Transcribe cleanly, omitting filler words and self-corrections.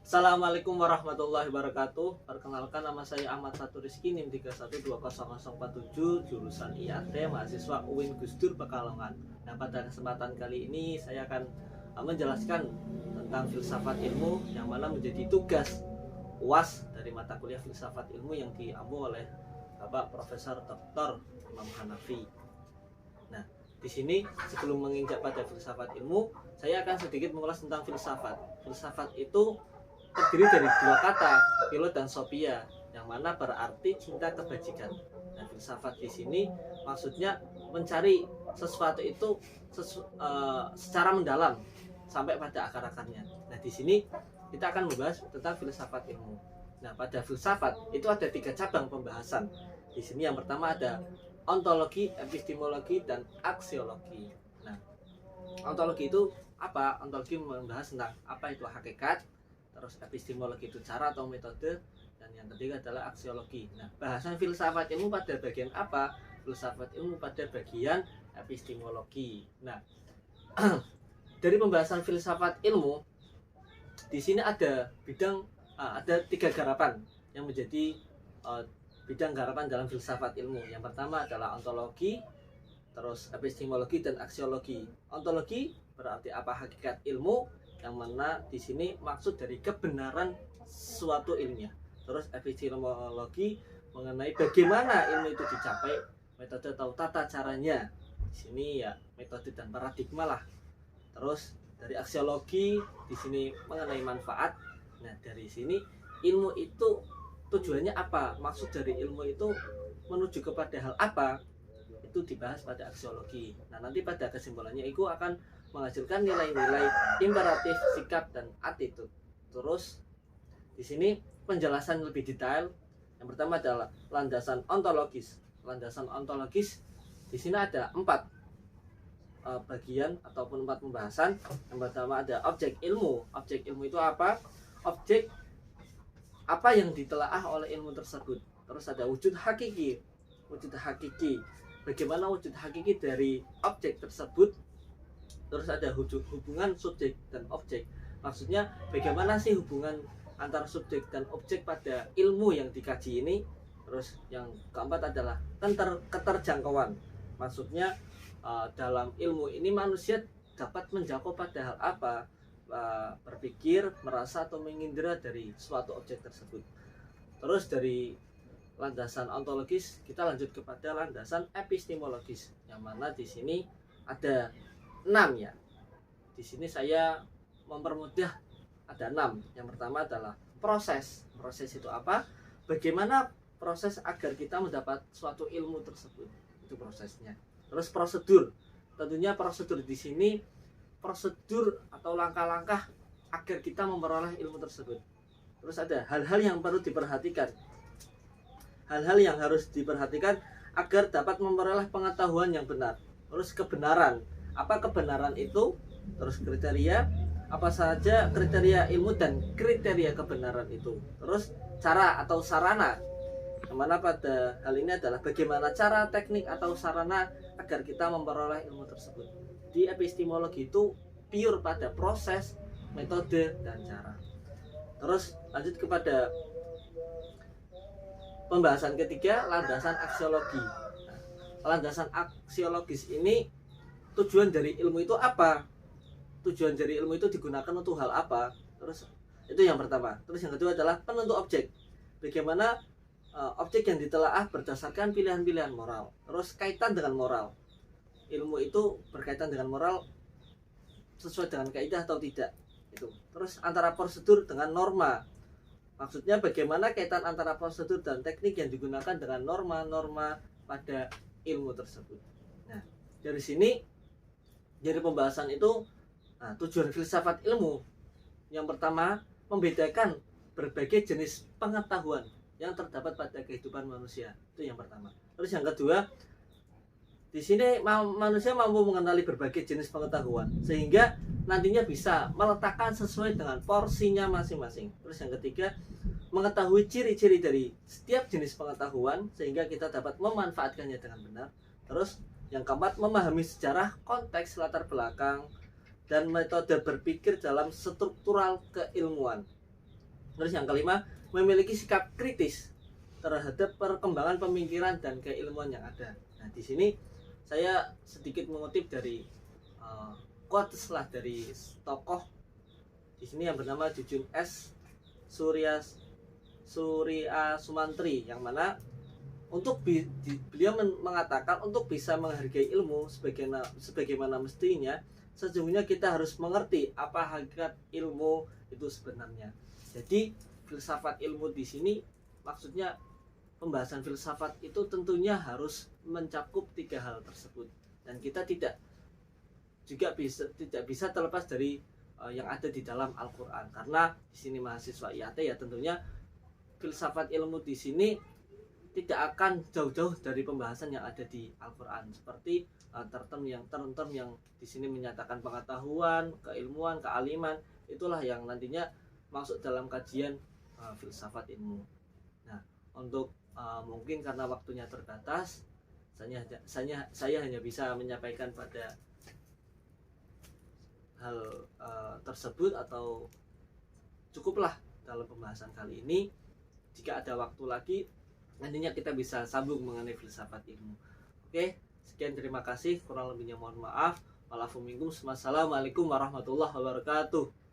Assalamualaikum warahmatullahi wabarakatuh. Perkenalkan, nama saya Ahmad Satu Rizky, NIM 31200047, jurusan IAT, mahasiswa UIN Gus Dur Pekalongan. Nah, pada kesempatan kali ini saya akan menjelaskan tentang filsafat ilmu, yang mana menjadi tugas UAS dari mata kuliah filsafat ilmu yang diampu oleh Bapak Profesor Dr. Imam Hanafi. Nah, di sini sebelum menginjak pada filsafat ilmu, saya akan sedikit mengulas tentang filsafat. Filsafat itu terdiri dari dua kata, philo dan sophia, yang mana berarti cinta kebajikan. Nah, filsafat di sini maksudnya mencari sesuatu itu secara mendalam sampai pada akar-akarnya. Nah, di sini kita akan membahas tentang filsafat ilmu. Nah, pada filsafat itu ada 3 cabang pembahasan. Di sini yang pertama ada ontologi, epistemologi, dan aksiologi. Nah, ontologi itu apa? Ontologi membahas tentang apa itu hakikat, terus epistemologi itu cara atau metode, dan yang ketiga adalah aksiologi. Nah, bahasan filsafat ilmu pada bagian apa? Filsafat ilmu pada bagian epistemologi. Nah, dari pembahasan filsafat ilmu, di sini ada ada 3 garapan yang menjadi bidang garapan dalam filsafat ilmu. Yang pertama adalah ontologi, terus epistemologi, dan aksiologi. Ontologi berarti apa? Hakikat ilmu, yang mana di sini maksud dari kebenaran suatu ilmiah. Terus epistemologi mengenai bagaimana ilmu itu dicapai, metode atau tata caranya. Di sini ya metode dan paradigma lah. Terus dari aksiologi di sini mengenai manfaat. Nah, dari sini ilmu itu tujuannya apa? Maksud dari ilmu itu menuju kepada hal apa? Itu dibahas pada aksiologi. Nah, nanti pada kesimpulannya itu akan menghasilkan nilai-nilai imperatif, sikap, dan attitude. Terus di sini penjelasan lebih detail. Yang pertama adalah landasan ontologis. Landasan ontologis di sini ada 4 bagian ataupun 4 pembahasan. Yang pertama ada objek ilmu. Objek ilmu itu apa? Objek apa yang ditelaah oleh ilmu tersebut. Terus ada wujud hakiki. Wujud hakiki, bagaimana wujud hakiki dari objek tersebut. Terus ada hubungan subjek dan objek. Maksudnya bagaimana sih hubungan antara subjek dan objek pada ilmu yang dikaji ini. Terus yang keempat adalah keterjangkauan. Maksudnya dalam ilmu ini manusia dapat menjangkau pada hal apa, berpikir, merasa, atau mengindra dari suatu objek tersebut. Terus dari landasan ontologis kita lanjut kepada landasan epistemologis, yang mana di sini ada 6 ya. Di sini saya mempermudah, ada 6. Yang pertama adalah proses. Proses itu apa? Bagaimana proses agar kita mendapat suatu ilmu tersebut. Itu prosesnya. Terus prosedur. Tentunya prosedur di sini prosedur atau langkah-langkah agar kita memperoleh ilmu tersebut. Terus ada hal-hal yang perlu diperhatikan. Hal-hal yang harus diperhatikan agar dapat memperoleh pengetahuan yang benar. Terus kebenaran. Apa kebenaran itu? Terus kriteria, apa saja kriteria ilmu dan kriteria kebenaran itu. Terus cara atau sarana, yang mana pada hal ini adalah bagaimana cara, teknik, atau sarana agar kita memperoleh ilmu tersebut. Di epistemologi itu pure pada proses, metode, dan cara. Terus lanjut kepada pembahasan ketiga, landasan aksiologi. Landasan aksiologis ini, tujuan dari ilmu itu apa? Tujuan dari ilmu itu digunakan untuk hal apa? Terus itu yang pertama. Terus yang kedua adalah penentu objek. Bagaimana objek yang ditelaah berdasarkan pilihan-pilihan moral. Terus kaitan dengan moral. Ilmu itu berkaitan dengan moral sesuai dengan kaidah atau tidak. Itu. Terus antara prosedur dengan norma. Maksudnya bagaimana kaitan antara prosedur dan teknik yang digunakan dengan norma-norma pada ilmu tersebut. Nah, dari sini dari pembahasan itu, tujuan filsafat ilmu yang pertama membedakan berbagai jenis pengetahuan yang terdapat pada kehidupan manusia. Itu yang pertama. Terus yang kedua, di sini manusia mampu mengenali berbagai jenis pengetahuan sehingga nantinya bisa meletakkan sesuai dengan porsinya masing-masing. Terus yang ketiga, mengetahui ciri-ciri dari setiap jenis pengetahuan sehingga kita dapat memanfaatkannya dengan benar. Terus yang keempat, memahami sejarah, konteks, latar belakang, dan metode berpikir dalam struktural keilmuan. Terus yang kelima, memiliki sikap kritis terhadap perkembangan pemikiran dan keilmuan yang ada. Nah, di sini saya sedikit mengutip dari quotes lah dari tokoh di sini yang bernama Jujun S. Surya Sumantri, yang mana beliau mengatakan untuk bisa menghargai ilmu sebagaimana mestinya, sesungguhnya kita harus mengerti apa hakikat ilmu itu sebenarnya. Jadi filsafat ilmu di sini maksudnya pembahasan filsafat itu tentunya harus mencakup 3 hal tersebut, dan kita tidak bisa terlepas dari yang ada di dalam Al-Qur'an. Karena di sini mahasiswa IAT ya tentunya filsafat ilmu di sini tidak akan jauh-jauh dari pembahasan yang ada di Al-Qur'an, seperti term yang di sini menyatakan pengetahuan, keilmuan, kealiman, itulah yang nantinya masuk dalam kajian filsafat ilmu. Nah, untuk mungkin karena waktunya terbatas, saya hanya bisa menyampaikan pada hal tersebut, atau cukuplah dalam pembahasan kali ini. Jika ada waktu lagi, nantinya kita bisa sambung mengenai filsafat ilmu. Oke, sekian, terima kasih. Kurang lebihnya mohon maaf. Walafuminkum. Wassalamualaikum warahmatullahi wabarakatuh.